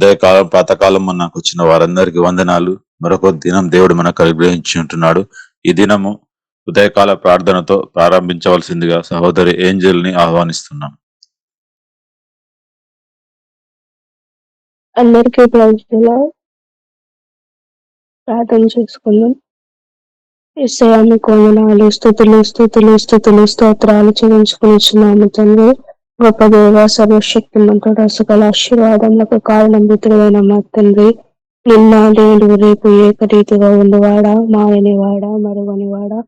ఉదయకాలం ప్రాతకాలం మనకు వచ్చిన వారందరికీ వందనాలు. మరొక దినం దేవుడు మనకు అనుగ్రహించి ఉంటున్నాడు. ఈ దినము ఉదయకాల ప్రార్థనతో ప్రారంభించవలసిందిగా సహోదరి ఏంజెల్ ని ఆహ్వానిస్తున్నాం. అందరికీ ప్రైజ్‌లో ప్రార్థన చేసుకుందాం. యేసయ్యా మీకు వందనాలు, స్తుతులు స్తుతులు స్తుతులు స్తోత్రాలు చెల్లించుకొనుచున్నాము తండ్రి. గొప్ప దేవ, సర్వశక్తిమంతుడా, సకల ఆశీర్వాదములకు కారణభూతుడైన మా తండ్రి, నిన్న నేడు రేపు ఏకరీతిగా ఉండువాడా, మాయనివాడా, మరువనివాడా,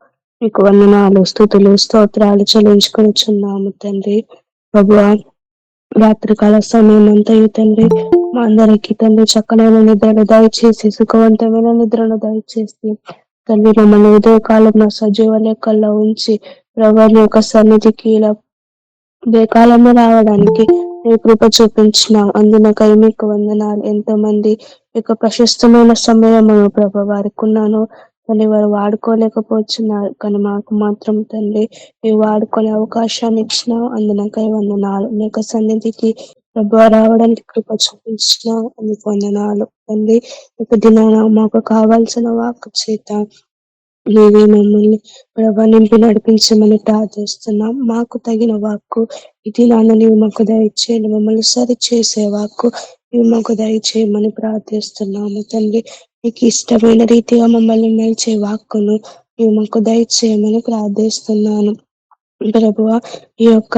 మీకు వందనాలు, స్తుతులు స్తోత్రాలు చెల్లించుకొనుచున్నాము తండ్రి. ప్రభువా, రాత్రికాల సమయం అంతయు తండ్రి మా అందరికి తండ్రి చక్కనైన నిద్రను దయచేసి, సుఖవంతమైన నిద్రను దయచేసి తండ్రి, మమ్మల్ని ఉదయకాలంలో సజీవ లెక్కల్లో ఉంచి ప్రభు నీ యొక్క సన్నిధికి ఇలా ఉదయకాలంలో రావడానికి నీ కృప చూపించినాం. అందునకై మీకు వందనాలు. ఎంతో మంది యొక్క ప్రశస్తమైన సమయం ప్రభు వారికి ఉన్నాను తండ్రి, వారు వాడుకోలేకపోతున్నారు, కానీ మాకు మాత్రం తండ్రి నీవు వాడుకునే అవకాశాన్ని ఇచ్చినావు. అందునకై వందనాలు. నీ యొక్క సన్నిధికి ప్రభు రావడానికి కృప చూపించినావు, అందుకు వందనాలు తండ్రి. ఒక దినాన మాకు కావాల్సిన వాక్కు చేత నీవే మమ్మల్ని ప్రభా నింపి నడిపించమని ప్రార్థిస్తున్నాం. మాకు తగిన వాక్కు ఇది నాన్న నీవు మాకు దయచేయండి. మమ్మల్ని సరి చేసే వాక్కు నీవు మాకు దయచేయమని ప్రార్థిస్తున్నాము తండ్రి. నీకు ఇష్టమైన రీతిగా మమ్మల్ని నడిచే వాక్కును నీవు మాకు దయచేయమని ప్రార్థిస్తున్నాను ప్రభువా. ఈ యొక్క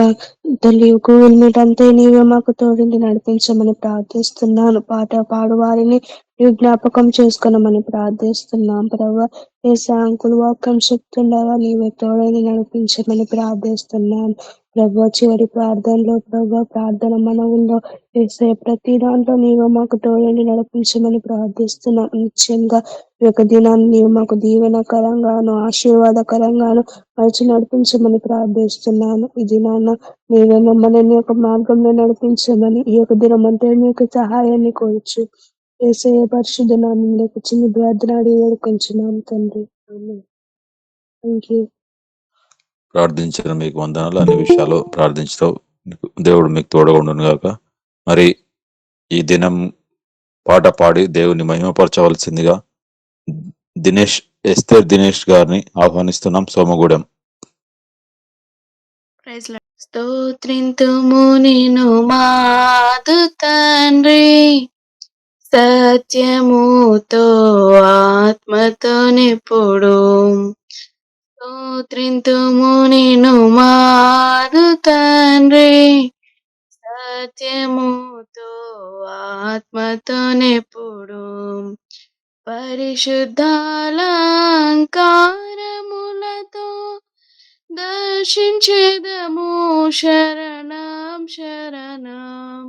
తల్లి గూగుల్ మీట్ అంతే నీవే మాకు తోడిండి నడిపించమని ప్రార్థిస్తున్నాను. పాట పాడు వారిని నీవు జ్ఞాపకం చేసుకున్నామని ప్రార్థిస్తున్నాం ప్రభా. ఏ సాంకులు వాక్యం చెప్తుండగా నీవే తోడని నడిపించమని ప్రార్థిస్తున్నాను ప్రభా. చివరి ప్రార్థనలో ప్రభా, ప్రార్థన మనవుల్లో వేసే ప్రతి దాంట్లో నీవు మాకు తోడని నడిపించమని ప్రార్థిస్తున్నాం. నిశ్చయంగా ఈ యొక్క దినాన్ని నీవు మాకు దీవెనకరంగాను ఆశీర్వాదకరంగాను మంచి నడిపించమని ప్రార్థిస్తున్నాను. ఈ దినాన్న నీవే మమ్మల్ని నీ యొక్క మార్గంలో నడిపించమని ఈ యొక్క దినం అంతా మీ యొక్క సహాయాన్ని కోరుచు యేసయ్య పరిశుద్ధ నామములో చిన్న ప్రార్థన అడిగి వేడుకొంచున్నాము తండ్రి. ఆమేన్. Thank you. ప్రార్థించిన మీకు వందనాలు. అన్ని విషయాలు ప్రార్థించడం దేవుడు మీకు తోడుగా ఉండును గాక. మరి ఈ దినం పాట పాడి దేవుని మహిమపరచవలసిందిగా ఎస్తేర్ దినేష్ గారిని ఆహ్వానిస్తున్నాం. సోమగూడెం. స్తోత్రింతుము నిను మాదు తండ్రి, సత్యముతో ఆత్మతో నిప్పుడు. స్తోత్రింతుము నిను మాదు తండ్రి, సత్యముతో ఆత్మతో నిప్పుడు. పరిశుద్ధాలంకారములతో దర్శించెదము శరణం శరణం.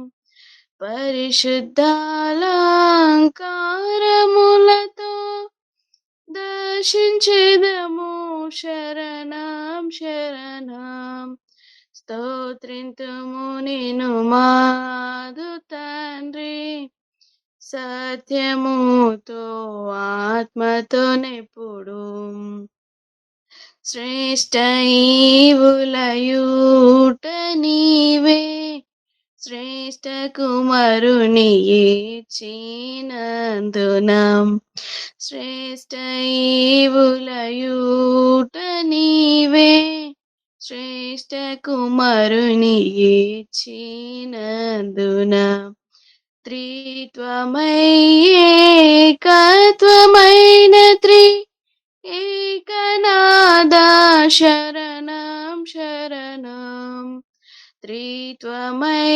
పరిశుద్ధాలంకారములతో దర్శించెదము శరణం శరణం. స్తోత్రింతుము నిను మాదు తండ్రి, సత్యముతో ఆత్మతో నెప్పుడు. శ్రేష్ఠ ఈవులయూట నీవే, శ్రేష్ఠ కుమారుని ఇచ్చినందునం. శ్రేష్ఠ ఈవులయూట నీవే, శ్రేష్ఠ కుమారుని ఇచ్చినందునం. త్రిత్వమై ఏకత్వమైన ఏకనాదా శరణం శరణం. త్రిత్వమై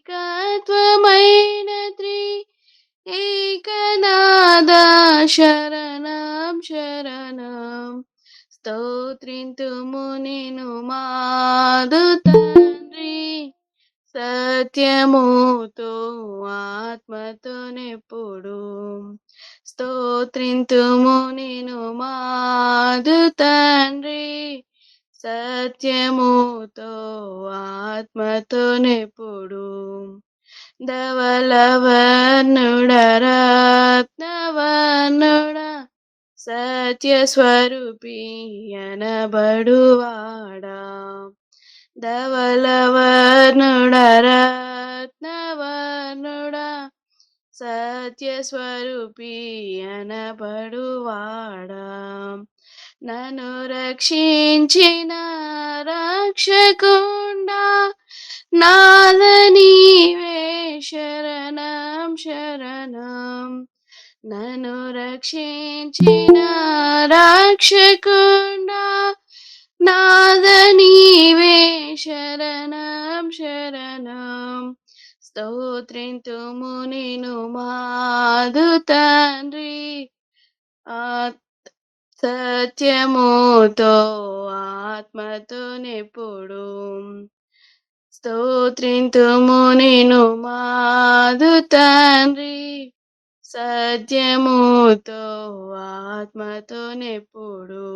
ఏకత్వమైన ఏకనాదా శరణం శరణం. స్తోత్రింతుము నిను మాదు తండ్రి, సత్యముతో ఆత్మతో నెప్పుడు. స్తోత్రింతుము నిను మాదు తండ్రి, సత్యముతో ఆత్మతో నెప్పుడు. ధవలవర్ణుడ రత్నవర్ణుడ సత్య స్వరూపి అనబడువాడా. ధవలవర్ణుడా రత్నవర్ణుడా సత్యస్వరూపి అనబడువాడా నన్ను రక్షించిన రక్షకుండా నాద నీవే శరణం శరణం నన్ను రక్షించిన రక్షకుండా నాద నీవే శరణం శరణం స్తోత్రింతుము నిను మాదు తండ్రి సత్యముతో ఆత్మతో నెప్పుడు స్తోత్రింతుము నిను మాదు తండ్రి సత్యముతో ఆత్మతో నెప్పుడు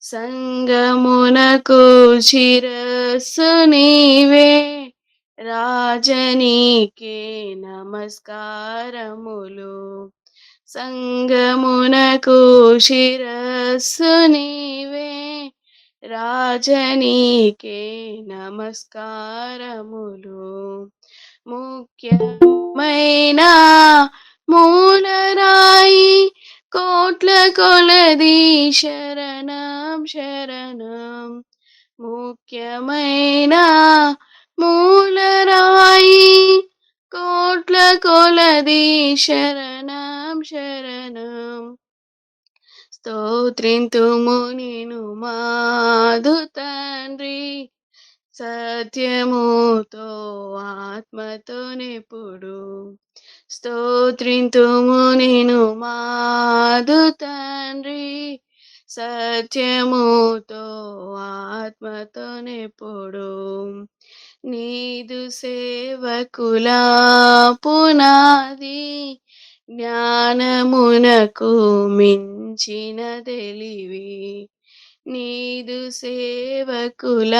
సంగమునకు శిరస్సు నీవే రాజనీకే నమస్కారములు సంగమునకు శిరస్సు నీవే రాజనీకే నమస్కారములు ముఖ్యమైన మూలరాయి కోట్ల కొలది శరణం శరణం ముఖ్యమైన మూలరాయి కోట్ల కొలది శరణం శరణం స్తోత్రింతుము నిను మాదు తండ్రి సత్యముతో ఆత్మతో నెప్పుడు స్తోత్రింతుము నిను మాదు తండ్రి సత్యముతో ఆత్మతో నెప్పుడు నీదు సేవకుల పునాది జ్ఞానమునకు మించిన తెలివి నీదు సేవకుల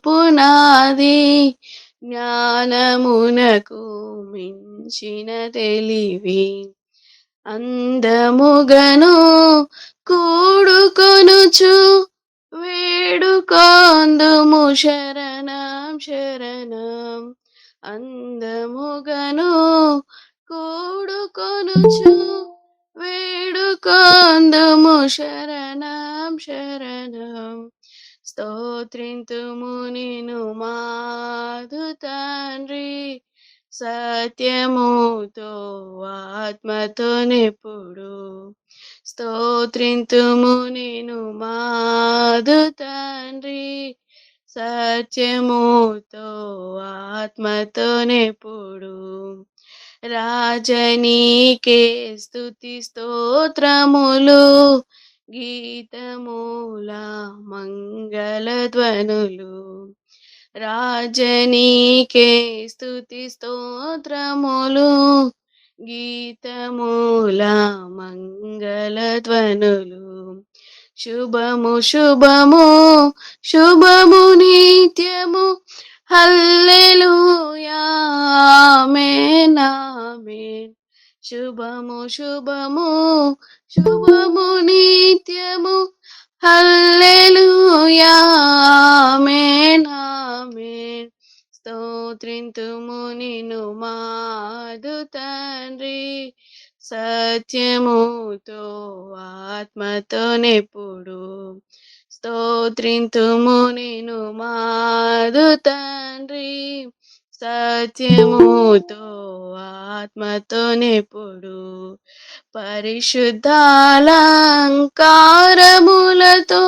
పునాది జ్ఞానమునకు మించిన తెలివి అందముగను కూడుకొనుచు వేడుకొందుము శరణం శరణం అందముగను కూడుకొనుచు వేడుకొందుము శరణం శరణం స్తోత్రింతుము నిను మాదు తండ్రి సత్యముతో ఆత్మతో నెప్పుడు స్తోత్రింతుము నిను మాదు తండ్రి సత్యముతో ఆత్మతో నెప్పుడు రాజనీకే స్తుతి స్తోత్రములు గీతమూల మంగళ ధ్వనులు రాజనీకే స్తుతి స్తోత్రములు గీతమూల మంగళ ధ్వనులు శుభము శుభము శుభము నిత్యము హల్లెలూయా ఆమేన్ ఆమేన్ శుభము శుభము శుభము నిత్యము హల్లెలూయా ఆమేన్ ఆమేన్ స్తోత్రింతుము నిను మాదు తండ్రి సత్యముతో ఆత్మతో నెప్పుడు స్తోత్రింతుము నిను మాదు తండ్రి సత్యముతో ఆత్మతో నెప్పుడు పరిశుద్ధాలంకారములతో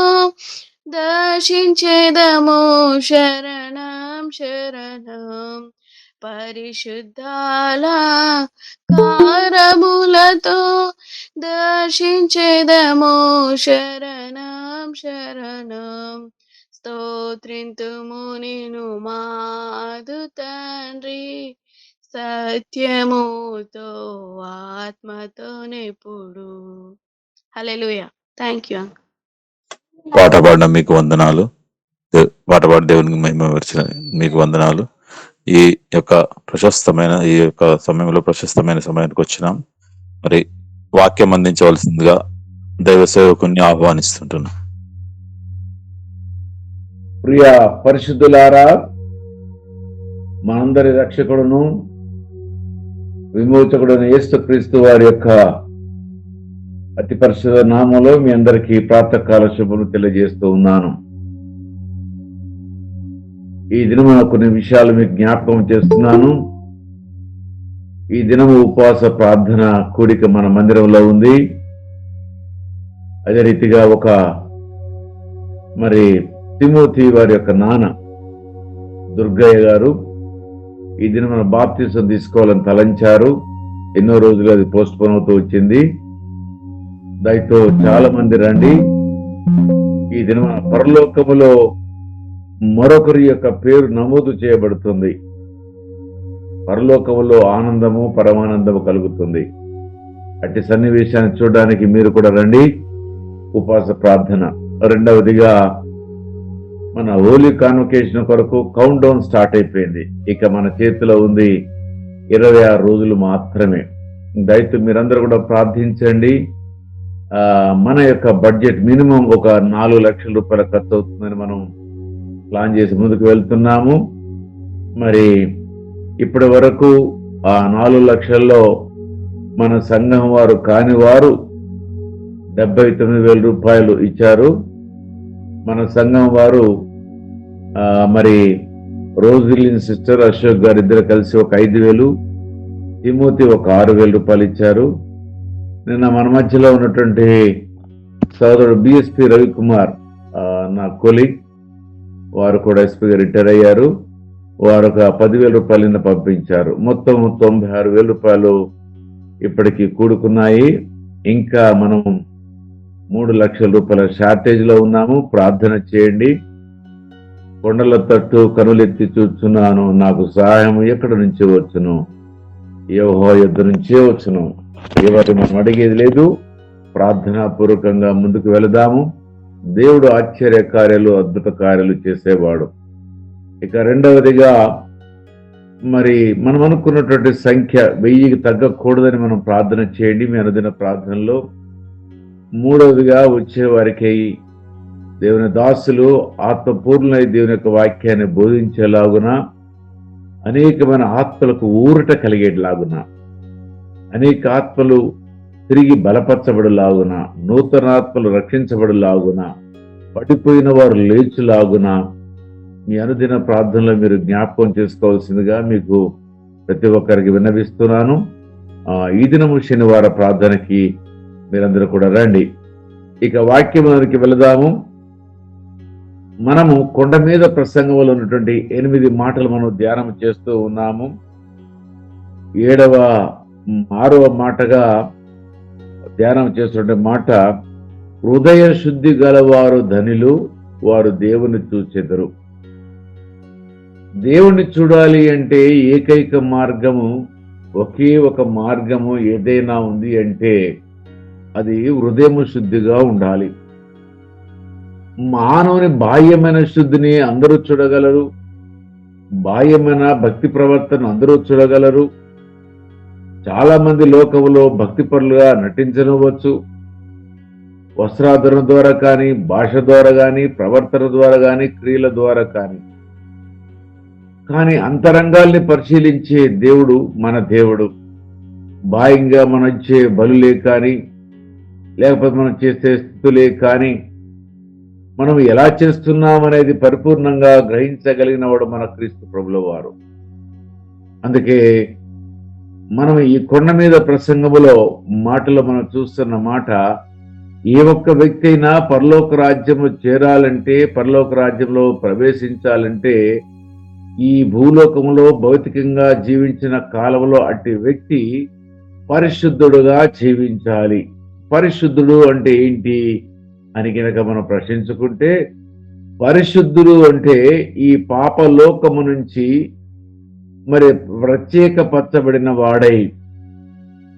దర్శించెదము శరణం శరణం పరిశుద్ధాలంకారములతో దర్శించెదము శరణం శరణం స్తోత్రింతుము నిను మాదు తండ్రి సత్యముతో ఆత్మతో నెప్పుడు హల్లెలూయా థ్యాంక్ యూ పాట పాడిన మీకు వందనాలు. పాట పాడి దేవునికి మహిమపరిచిన మీకు వందనాలు. ఈ యొక్క సమయంలో ప్రశస్తమైన సమయానికి వచ్చినాం. మరి వాక్యం అందించవలసిందిగా దైవ సేవకుని ఆహ్వానిస్తుంటున్నాం. ప్రియ పరిశుద్ధులారా, మనందరి రక్షకుడును విమోచకుడును యేసుక్రీస్తు వారి యొక్క అతి పరిశుద్ధ నామంలో మీ అందరికీ ప్రాతకాల శుభములు తెలియజేస్తూ ఉన్నాను. ఈ దినము కొన్ని విషయాలు మీకు జ్ఞాపకం చేస్తున్నాను. ఈ దినము ఉపవాస ప్రార్థన కూడిక మన మందిరంలో ఉంది. అదే రీతిగా మరి తిమోతి వారి యొక్క నాన్న దుర్గయ్య గారు ఈ దినం మన బాప్తిసం తీసుకోవాలని తలంచారు. ఎన్నో రోజులు అది పోస్ట్ పోన్ అవుతూ వచ్చింది. దయతో చాలా మంది రండి. ఈ దినం పరలోకములో మరొకరి యొక్క పేరు నమోదు చేయబడుతుంది. పరలోకములో ఆనందము పరమానందము కలుగుతుంది. అట్టి సన్నివేశాన్ని చూడడానికి మీరు కూడా రండి. ఉపవాస ప్రార్థన. రెండవదిగా మన హోలీ కాన్వకేషన్ కొరకు కౌంట్ డౌన్ స్టార్ట్ అయిపోయింది. ఇక మన చేతిలో ఉంది 26 రోజులు మాత్రమే. దయతో మీరందరూ కూడా ప్రార్థించండి. మన యొక్క బడ్జెట్ మినిమం ఒక 4 లక్షల రూపాయల ఖర్చు అవుతుందని మనం ప్లాన్ చేసి ముందుకు వెళ్తున్నాము. మరి ఇప్పటి వరకు ఆ 4 లక్షల్లో మన సంఘం వారు కాని వారు 79,000 రూపాయలు ఇచ్చారు. మన సంఘం వారు మరి రోజిలిన్ సిస్టర్ అశోక్ గారు ఇద్దరు కలిసి ఒక 5,000, తిమోతి ఒక 6,000 రూపాయలు ఇచ్చారు. నిన్న మన మధ్యలో ఉన్నటువంటి సోదరుడు బిఎస్పి రవికుమార్, నా కొలీగ్, వారు కూడా ఎస్పీగా రిటైర్ అయ్యారు. వారు ఒక 10,000 రూపాయలు నిన్న పంపించారు. మొత్తం 96,000 రూపాయలు ఇప్పటికి కూడుకున్నాయి. ఇంకా మనం 3 లక్షల రూపాయల షార్టేజ్ లో ఉన్నాము. ప్రార్థన చేయండి. కొండల తట్టు కనులెత్తి చూస్తున్నాను, నాకు సహాయం ఎక్కడి నుంచి వచ్చును? యెహోవా యొద్ద నుంచే వచ్చును. ఎవరు మనం అడిగేది లేదు. ప్రార్థనా పూర్వకంగా ముందుకు వెళదాము. దేవుడు ఆశ్చర్య కార్యాలు అద్భుత కార్యాలు చేసేవాడు. ఇక రెండవదిగా మరి మనం అనుకున్నటువంటి సంఖ్య 1000కి తగ్గకూడదని మనం ప్రార్థన చేయండి మీ అనుదిన ప్రార్థనలో. మూడవదిగా వచ్చే వారికి దేవుని దాసులు ఆత్మపూర్ణులై దేవుని యొక్క వాక్యాన్ని బోధించేలాగున, అనేకమైన ఆత్మలకు ఊరట కలిగేలాగున, అనేక ఆత్మలు తిరిగి బలపరచబడులాగున, నూతన ఆత్మలు రక్షించబడులాగున, పడిపోయిన వారు లేచులాగున మీ అనుదిన ప్రార్థనలో మీరు జ్ఞాపకం చేసుకోవాల్సిందిగా మీకు ప్రతి ఒక్కరికి విన్నవిస్తున్నాను. ఈ దినము శనివార ప్రార్థనకి మీరందరూ కూడా రండి. ఇక వాక్యంలోనికి వెళదాము. మనము కొండ మీద ప్రసంగంలో ఉన్నటువంటి 8 మాటలు మనం ధ్యానం చేస్తూ ఉన్నాము. 6వ మాటగా ధ్యానం చేస్తుంటే మాట, హృదయ శుద్ధి గలవారు ధనిలు, వారు దేవుని చూచెదరు. దేవుణ్ణి చూడాలి అంటే ఏకైక మార్గము, ఒకే ఒక మార్గము ఏదైనా ఉంది అంటే అది హృదయము శుద్ధిగా ఉండాలి. మానవుని బాహ్యమైన శుద్ధిని అందరూ చూడగలరు. బాహ్యమైన భక్తి ప్రవర్తన అందరూ చూడగలరు. చాలా మంది లోకంలో భక్తి పరులుగా నటించనవచ్చు. వస్త్రాధరణ ద్వారా కానీ, భాష ద్వారా కానీ, ప్రవర్తన ద్వారా కానీ, క్రియల ద్వారా కానీ అంతరంగాల్ని పరిశీలించే దేవుడు మన దేవుడు. బాహ్యంగా మనం ఇచ్చే బలులే కానీ, లేకపోతే మనం చేసే స్థితులే కానీ, మనం ఎలా చేస్తున్నాం అనేది పరిపూర్ణంగా గ్రహించగలిగిన వాడు మన క్రీస్తు ప్రభుల వారు. అందుకే మనం ఈ కొండ మీద ప్రసంగములో మాటలో మనం చూస్తున్న మాట, ఏ ఒక్క వ్యక్తి అయినా పరలోక రాజ్యంలో చేరాలంటే, పరలోక రాజ్యంలో ప్రవేశించాలంటే ఈ భూలోకంలో భౌతికంగా జీవించిన కాలంలో అట్టి వ్యక్తి పరిశుద్ధుడుగా జీవించాలి. పరిశుద్ధుడు అంటే ఏంటి అని కనుక మనం ప్రశ్నించుకుంటే, పరిశుద్ధుడు అంటే ఈ పాపలోకము నుంచి మరి ప్రత్యేకపరచబడిన వాడై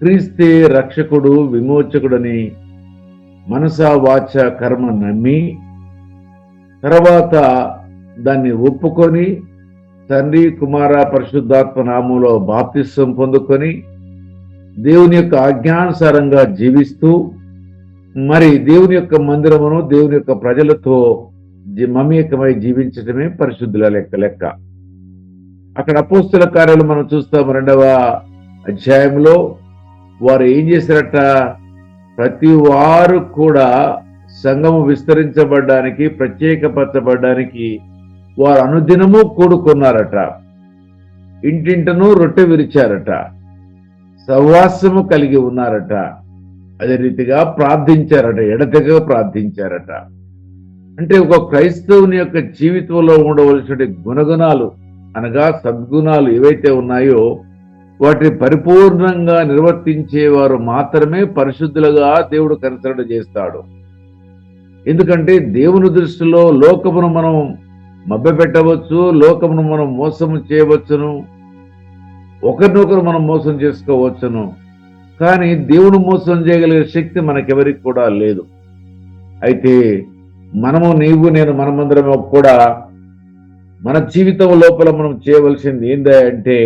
క్రీస్తే రక్షకుడు విమోచకుడని మనసా వాచ కర్మ నమ్మి, తర్వాత దాన్ని ఒప్పుకొని తండ్రి కుమార పరిశుద్ధాత్మ నామములో బాప్తిసం పొందుకొని దేవుని యొక్క ఆజ్ఞానుసారంగా జీవిస్తూ మరి దేవుని యొక్క మందిరమును దేవుని యొక్క ప్రజలతో మమేకమై జీవించడమే పరిశుద్ధుల లెక్క. అక్కడ అపోస్తుల కార్యాలు మనం చూస్తాం 2వ అధ్యాయంలో వారు ఏం చేశారట, ప్రతి వారు కూడా సంఘము విస్తరించబడ్డానికి, ప్రత్యేకపరచబడ్డానికి వారు అనుదినము కూడుకున్నారట, ఇంటింటను రొట్టె విరిచారట, సహవాసము కలిగి ఉన్నారట, అదే రీతిగా ప్రార్థించారట, ఎడతెగక ప్రార్థించారట. అంటే ఒక క్రైస్తవుని యొక్క జీవితంలో ఉండవలసిన గుణగుణాలు అనగా సద్గుణాలు ఏవైతే ఉన్నాయో వాటిని పరిపూర్ణంగా నిర్వర్తించేవారు మాత్రమే పరిశుద్ధులుగా దేవుడు కన్సిడర్ చేస్తాడు. ఎందుకంటే దేవుని దృష్టిలో లోకమును మనం మభ్యపెట్టవచ్చు, లోకమును మనం మోసము చేయవచ్చును, ఒకరినొకరు మనం మోసం చేసుకోవచ్చును, కానీ దేవుడు మోసం చేయగలిగే శక్తి మనకెవరికి కూడా లేదు. అయితే మనము, నీవు, నేను, మనమందరం కూడా మన జీవితం లోపల మనం చేయవలసింది ఏంటంటే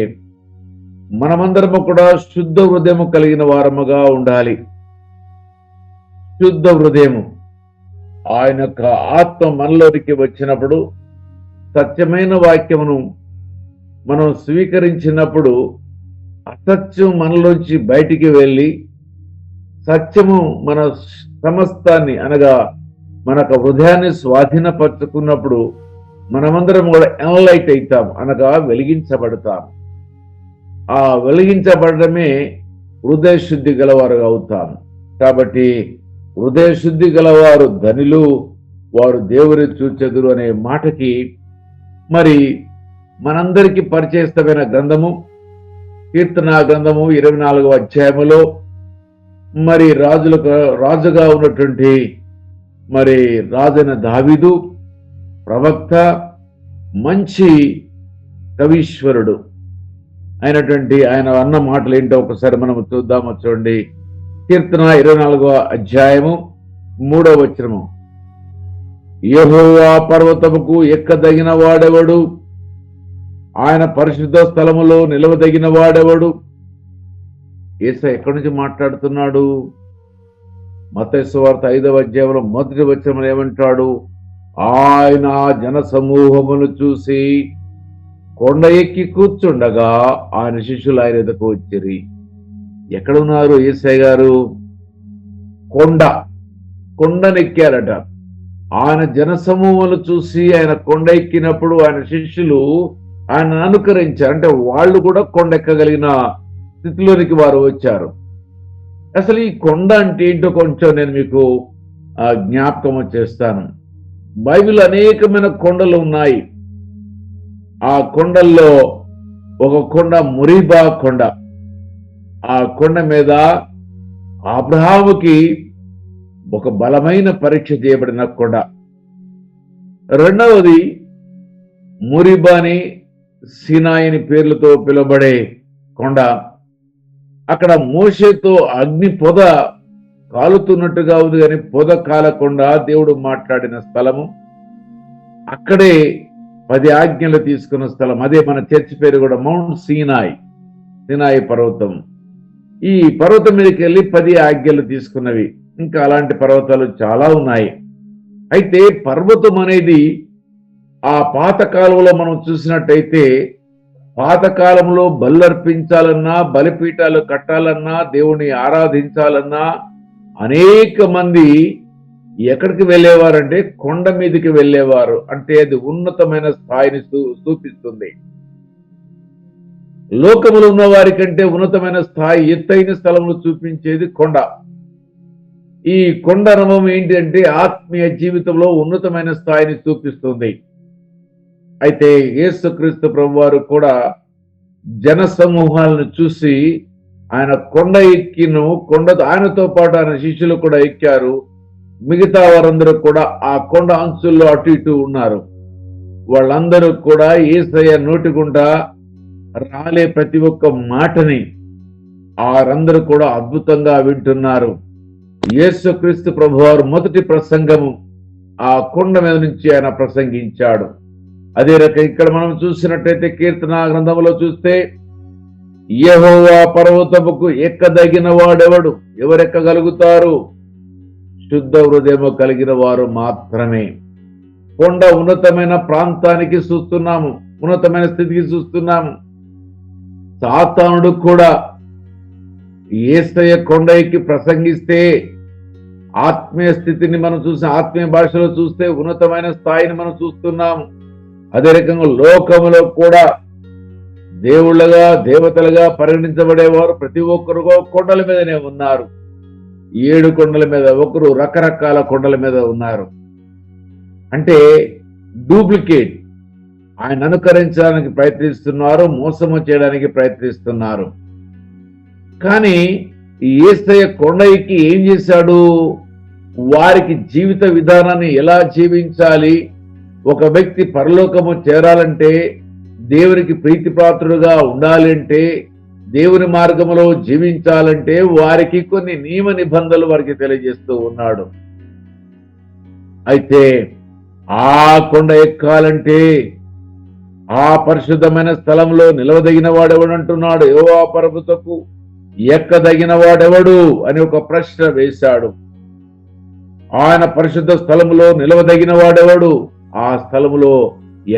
మనమందరము కూడా శుద్ధ హృదయము కలిగిన వారముగా ఉండాలి. శుద్ధ హృదయము, ఆయన యొక్క ఆత్మ మనలోనికి వచ్చినప్పుడు, సత్యమైన వాక్యమును మనం స్వీకరించినప్పుడు అసత్యం మనలోంచి బయటికి వెళ్ళి సత్యము మన సమస్తాన్ని అనగా మన హృదయాన్ని స్వాధీనపరుచుకున్నప్పుడు మనమందరం కూడా ఎన్లైట్ అవుతాం, అనగా వెలిగించబడతాం. ఆ వెలిగించబడమే హృదయ శుద్ధి గలవారుగా అవుతాం. కాబట్టి హృదయ శుద్ధి గలవారు ధనులు, వారు దేవుని చూచెదరు అనే మాటకి మరి మనందరికీ పరిచయస్తమైన గ్రంథము కీర్తన గ్రంథము 24వ అధ్యాయములో మరి రాజుగా ఉన్నటువంటి మరి రాజైన దావీదు ప్రవక్త, మంచి కవీశ్వరుడు అయినటువంటి ఆయన అన్న మాటలు ఏంటో ఒకసారి మనం చూద్దాము. చూడండి, కీర్తన 24వ అధ్యాయము 3వ వచనము. యెహోవా పర్వతముకు ఎక్కదగిన వాడెవడు, ఆయన పరిశుద్ధ స్థలములో నిలవదగిన వాడెవడు. యేసయ్య ఎక్కడి నుంచి మాట్లాడుతున్నాడు? మత్తయి సువార్త 5వ అధ్యాయంలో 1వ వచనంలో ఏమంటాడు? ఆయన జన సమూహమును చూసి కొండ ఎక్కి కూర్చుండగా ఆయన శిష్యులు ఆయన ఎదుకు వచ్చిరి. ఎక్కడున్నారు యేసయ్య గారు? కొండనెక్కారట. ఆయన జన సమూహములు చూసి ఆయన కొండ ఎక్కినప్పుడు ఆయన శిష్యులు ఆయన అనుకరించారు. అంటే వాళ్ళు కూడా కొండ ఎక్కగలిగిన స్థితిలోనికి వారు వచ్చారు. అసలు ఈ కొండ అంటే ఏంటో కొంచెం నేను మీకు జ్ఞాపకం చేస్తాను. బైబిల్ అనేకమైన కొండలు ఉన్నాయి. ఆ కొండల్లో ఒక కొండ మొరీబా కొండ. ఆ కొండ మీద అబ్రహాముకి ఒక బలమైన పరీక్ష చేయబడిన కొండ. రెండవది మొరీబాని, సినాయిని పేర్లతో పిలువబడే కొండ. అక్కడ మోషేతో అగ్ని పొద కాలుతున్నట్టుగా ఉంది, కానీ పొద కాలకుండా దేవుడు మాట్లాడిన స్థలము. అక్కడే 10 ఆజ్ఞలు తీసుకున్న స్థలం. అదే మన చర్చ్ పేరు కూడా మౌంట్ సినాయి పర్వతం. ఈ పర్వతం మీదకి వెళ్ళి 10 ఆజ్ఞలు తీసుకున్నవి. ఇంకా అలాంటి పర్వతాలు చాలా ఉన్నాయి. అయితే పర్వతం అనేది ఆ పాత కాలంలో మనం చూసినట్టయితే, పాతకాలంలో బల్లర్పించాలన్నా, బలిపీఠాలు కట్టాలన్నా, దేవుని ఆరాధించాలన్నా అనేక మంది ఎక్కడికి వెళ్ళేవారంటే కొండ మీదకి వెళ్ళేవారు. అంటే అది ఉన్నతమైన స్థాయిని చూపిస్తుంది. లోకములో ఉన్న వారి కంటే ఉన్నతమైన స్థాయి, ఎత్తైన స్థలములు చూపించేది కొండ. ఈ కొండ అనుభవం ఏంటంటే ఆత్మీయ జీవితంలో ఉన్నతమైన స్థాయిని చూపిస్తుంది. అయితే యేసుక్రీస్తు ప్రభువారు కూడా జన సమూహాలను చూసి ఆయన కొండ ఆయనతో పాటు ఆయన శిష్యులు కూడా ఎక్కారు. మిగతా వారందరూ కూడా ఆ కొండ అంచుల్లో అటు ఇటు ఉన్నారు. వాళ్ళందరూ కూడా యేసయ్య నోటి గుండా రాలే ప్రతి ఒక్క మాటని వారందరూ కూడా అద్భుతంగా వింటున్నారు. యేసుక్రీస్తు ప్రభువారు మొదటి ప్రసంగము ఆ కొండ మీద నుంచి ఆయన ప్రసంగించాడు. అదే రకం ఇక్కడ మనం చూసినట్టయితే కీర్తన గ్రంథంలో చూస్తే, యెహోవా పర్వతముకు ఎక్కదగిన వాడెవడు, ఎవరెక్కగలుగుతారు? శుద్ధ హృదయము కలిగిన వారు మాత్రమే. కొండ ఉన్నతమైన ప్రాంతానికి చూస్తున్నాము, ఉన్నతమైన స్థితికి చూస్తున్నాము. సాతానుడు కూడా యేసయ్య కొండ ఎక్కి ప్రసంగిస్తే ఆత్మీయ స్థితిని మనం చూసి, ఆత్మీయ భాషలో చూస్తే ఉన్నతమైన స్థాయిని మనం చూస్తున్నాము. అదే రకంగా లోకములో కూడా దేవుళ్ళగా, దేవతలుగా పరిగణించబడేవారు ప్రతి ఒక్కరు కొండల మీదనే ఉన్నారు. 7 కొండల మీద, ఒకరు రకరకాల కొండల మీద ఉన్నారు. అంటే డూప్లికేట్, ఆయన అనుకరించడానికి ప్రయత్నిస్తున్నారు, మోసము చేయడానికి ప్రయత్నిస్తున్నారు. కానీ యేసయ్య కొండ ఎక్కి ఏం చేశాడు? వారికి జీవిత విధానాన్ని ఎలా జీవించాలి, ఒక వ్యక్తి పరలోకము చేరాలంటే, దేవునికి ప్రీతిపాత్రుడుగా ఉండాలంటే, దేవుని మార్గంలో జీవించాలంటే వారికి కొన్ని నియమ నిబంధనలు వారికి తెలియజేస్తూ ఉన్నాడు. అయితే ఆ కొండ ఎక్కాలంటే ఆ పరిశుద్ధమైన స్థలంలో నిలవదగిన వాడెవడు అంటున్నాడు. యెహోవా పర్వతముకు ఎక్కదగిన వాడెవడు అని ఒక ప్రశ్న వేశాడు. ఆయన పరిశుద్ధ స్థలములో నిలవదగిన వాడెవడు? ఆ స్థలములో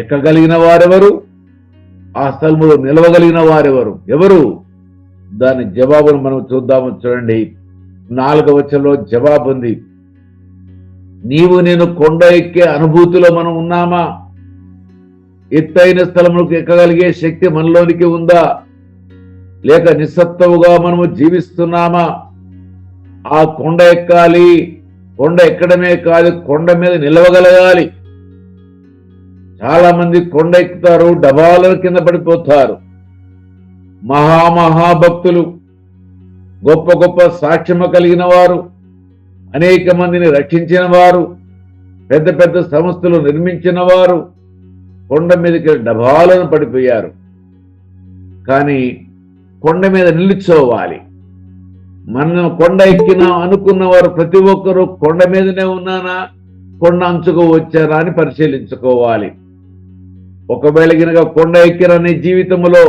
ఎక్కగలిగిన వారెవరు? ఆ స్థలములో నిలవగలిగిన వారెవరు? ఎవరు? దాని జవాబును మనం చూద్దాము. చూడండి, 4వ వచనంలో జవాబు ఉంది. నీవు నేను కొండ ఎక్కే అనుభూతిలో మనం ఉన్నామా? ఎత్తైన స్థలములకు ఎక్కగలిగే శక్తి మనలోనికి ఉందా? లేక నిస్సత్తువుగా మనము జీవిస్తున్నామా? ఆ కొండ ఎక్కాలి, కొండ ఎక్కడమే కాదు, కొండ మీద నిలవగలగాలి. చాలా మంది కొండ ఎక్కుతారు, డబాల కింద పడిపోతారు. మహాభక్తులు, గొప్ప గొప్ప సాక్ష్యము కలిగిన వారు, అనేక మందిని రక్షించిన వారు, పెద్ద పెద్ద సంస్థలు నిర్మించిన వారు కొండ మీదకి డబాలను పడిపోయారు. కానీ కొండ మీద నిలుచోవాలి. మనం కొండ ఎక్కినా అనుకున్న వారు ప్రతి ఒక్కరూ కొండ మీదనే ఉన్నానా, కొండ అంచుకు వచ్చారా అని పరిశీలించుకోవాలి. ఒకవేళ గినక కొండ ఎక్కిరనే జీవితంలో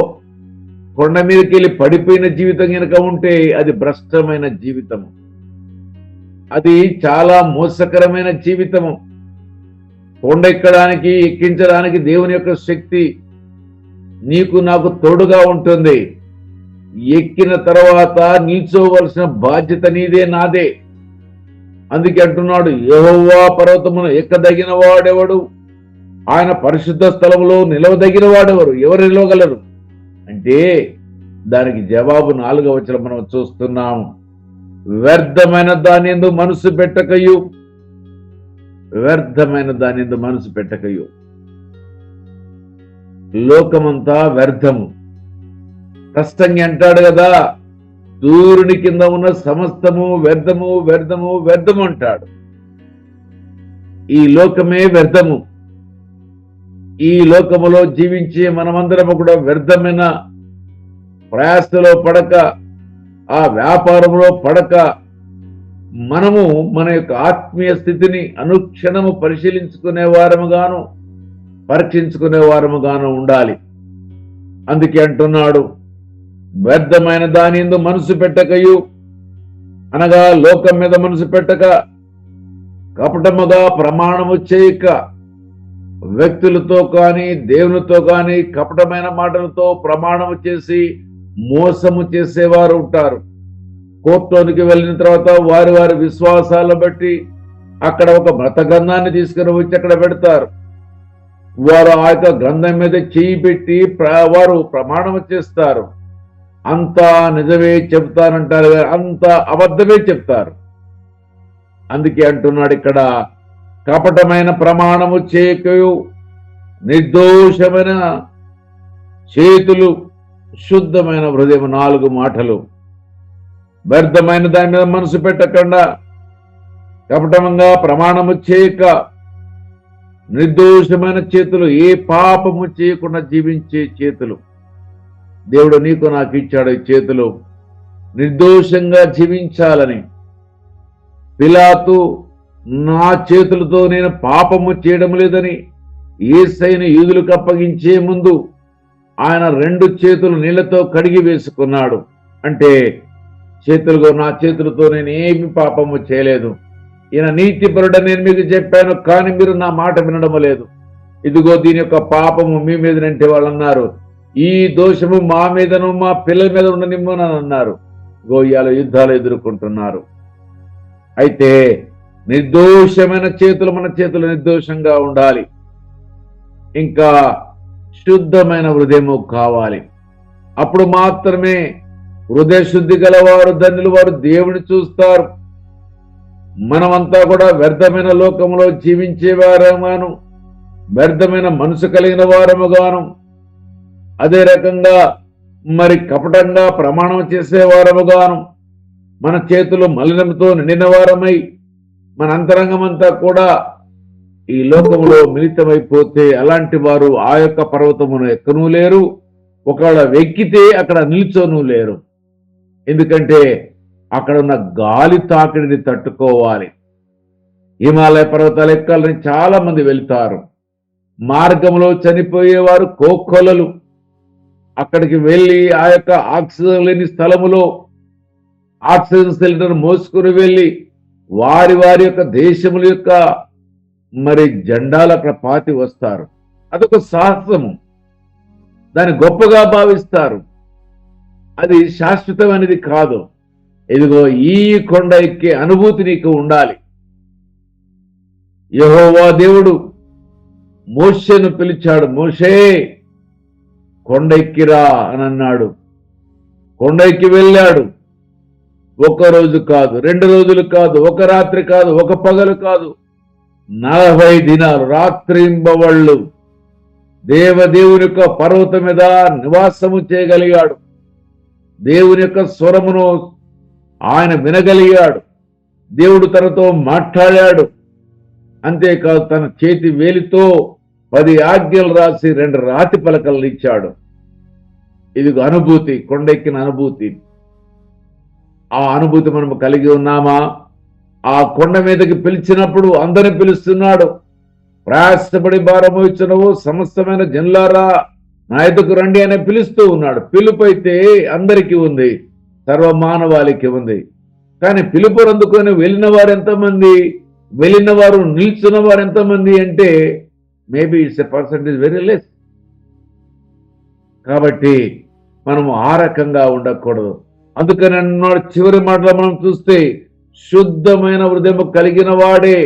కొండ మీదకి వెళ్ళి పడిపోయిన జీవితం గినక ఉంటే అది భ్రష్టమైన జీవితము, అది చాలా మోసకరమైన జీవితము. కొండ ఎక్కడానికి, ఎక్కించడానికి దేవుని యొక్క శక్తి నీకు నాకు తోడుగా ఉంటుంది. ఎక్కిన తర్వాత నిల్చోవలసిన బాధ్యత నీదే, నాదే. అందుకే అంటున్నాడు, యెహోవా పర్వతమును ఎక్కదగిన వాడెవడు? ఆయన పరిశుద్ధ స్థలములో నిలవదగిన వాడెవరు? ఎవరు నిలవగలరు అంటే దానికి జవాబు 4వ వచనం మనం చూస్తున్నాము. వ్యర్థమైన దాని యందు మనసు పెట్టకయు, వ్యర్థమైన దాని యందు మనసు పెట్టకయు. లోకమంతా వ్యర్థము. కష్టంగా అంటాడు కదా, సూర్యుని కింద ఉన్న సమస్తము వ్యర్థము, వ్యర్థము, వ్యర్థము అంటాడు. ఈ లోకమే వ్యర్థము. ఈ లోకములో జీవించే మనమందరము కూడా వ్యర్థమైన ప్రయాసలో పడక, ఆ వ్యాపారంలో పడక, మనము మన యొక్క ఆత్మీయ స్థితిని అనుక్షణము పరిశీలించుకునే వారముగాను, పరీక్షించుకునే వారముగాను ఉండాలి. అందుకే అంటున్నాడు, వ్యర్థమైన దాని యందు మనసు పెట్టకయు, అనగా లోకం మీద మనసు పెట్టక, కపటముగా ప్రమాణము చేయక, వ్యక్తులతో కానీ దేవునితో కానీ కపటమైన మాటలతో ప్రమాణము చేసి మోసము చేసేవారు ఉంటారు. కోర్టులోనికి వెళ్ళిన తర్వాత వారి వారి విశ్వాసాలను బట్టి అక్కడ ఒక మత గ్రంథాన్ని తీసుకుని వచ్చి అక్కడ పెడతారు. వారు ఆ యొక్క గ్రంథం మీద చేయి పెట్టి వారు ప్రమాణము చేస్తారు. అంతా నిజమే చెప్తానంటారు, అంతా అబద్ధమే చెప్తారు. అందుకే అంటున్నాడు ఇక్కడ, కపటమైన ప్రమాణము చేయకయు, నిర్దోషమైన చేతులు, శుద్ధమైన హృదయం. 4 మాటలు. వ్యర్థమైన దాని మీద మనసు పెట్టకుండా, కపటంగా ప్రమాణము చేయక, నిర్దోషమైన చేతులు, ఏ పాపము చేయకుండా జీవించే చేతులు. దేవుడు నీకు నాకు ఇచ్చాడు ఈ చేతులు, నిర్దోషంగా జీవించాలని. పిలాతు నా చేతులతో నేను పాపము చేయడం లేదని యేసయ్యను యూదులకు అప్పగించే ముందు ఆయన 2 చేతులు నీళ్లతో కడిగి వేసుకున్నాడు. అంటే చేతులుగా, నా చేతులతో నేను ఏమి పాపము చేయలేదు, ఈయన నీతిపరుడని నేను మీకు చెప్పాను, కానీ మీరు నా మాట వినడం లేదు. ఇదిగో దీని యొక్క పాపము మీ మీదనంటే వాళ్ళు అన్నారు, ఈ దోషము మా మీదను మా పిల్లల మీద ఉండనిమ్మని అన్నారు. ఇవాళ యుద్ధాలు ఎదుర్కొంటున్నారు. అయితే నిర్దోషమైన చేతులు మన చేతులు నిర్దోషంగా ఉండాలి. ఇంకా శుద్ధమైన హృదయము కావాలి. అప్పుడు మాత్రమే హృదయ శుద్ధి గలవారు ధన్యులు, వారు దేవుని చూస్తారు. మనమంతా కూడా వ్యర్థమైన లోకంలో జీవించేవారముగాను, వ్యర్థమైన మనసు కలిగిన వారముగాను, అదే రకంగా మరి కపటంగా ప్రమాణం చేసేవారముగాను, మన చేతులు మలినంతో నిండిన వారమై మన అంతరంగమంతా కూడా ఈ లోకంలో మిళితమైపోతే అలాంటి వారు ఆ యొక్క పర్వతమును ఎక్కనూ లేరు, ఒకవేళ ఎక్కితే అక్కడ నిల్చోనూ లేరు. ఎందుకంటే అక్కడ ఉన్న గాలి తాకిడిని తట్టుకోవాలి. హిమాలయ పర్వతాలు ఎక్కాలని చాలా మంది వెళ్తారు. మార్గంలో చనిపోయేవారు కోకొలలు. అక్కడికి వెళ్ళి ఆ యొక్క ఆక్సిజన్ లేని స్థలములో ఆక్సిజన్ సిలిండర్ మోసుకుని వెళ్ళి వారి వారి యొక్క దేశముల యొక్క మరి జెండాలు అక్కడ పాతి వస్తారు. అదొక సాహసము, దాన్ని గొప్పగా భావిస్తారు. అది శాశ్వతమైనది కాదు. ఇదిగో ఈ కొండ ఎక్కే అనుభూతి నీకు ఉండాలి. యెహోవా దేవుడు మోషేను పిలిచాడు, మోషే కొండ ఎక్కిరా అని అన్నాడు. కొండ ఎక్కి వెళ్ళాడు. ఒక రోజు కాదు, 2 రోజులు కాదు, ఒక రాత్రి కాదు, ఒక పగలు కాదు, 40 దినాలు రాత్రింబవళ్ళు దేవుని యొక్క పర్వతం మీద నివాసము చేయగలిగాడు. దేవుని యొక్క స్వరమును ఆయన వినగలిగాడు. దేవుడు తనతో మాట్లాడాడు. అంతేకాదు తన చేతి వేలితో 10 ఆజ్ఞలు రాసి 2 రాతి పలకలు ఇచ్చాడు. ఇది అనుభూతి, కొండెక్కిన అనుభూతి. ఆ అనుభూతి మనం కలిగి ఉన్నామా? ఆ కొండ మీదకి పిలిచినప్పుడు అందరిని పిలుస్తున్నాడు. ప్రయాసపడి భారము ఇచ్చినవు సమస్తమైన జనులారా నా ఎదుకు రండి అని పిలుస్తూ ఉన్నాడు. పిలుపు అయితే అందరికీ ఉంది, సర్వమానవాళికి ఉంది. కానీ పిలుపు అందుకొని వెళ్ళిన వారు ఎంతమంది, వెళ్ళిన వారు నిల్చున్న వారు ఎంతమంది అంటే maybe it's a percentage very less. కాబట్టి మనము ఆ రకంగా ఉండకూడదు. అందుకని అన్నాడు చివరి మాటలో మనం చూస్తే, శుద్ధమైన హృదయం కలిగిన వాడే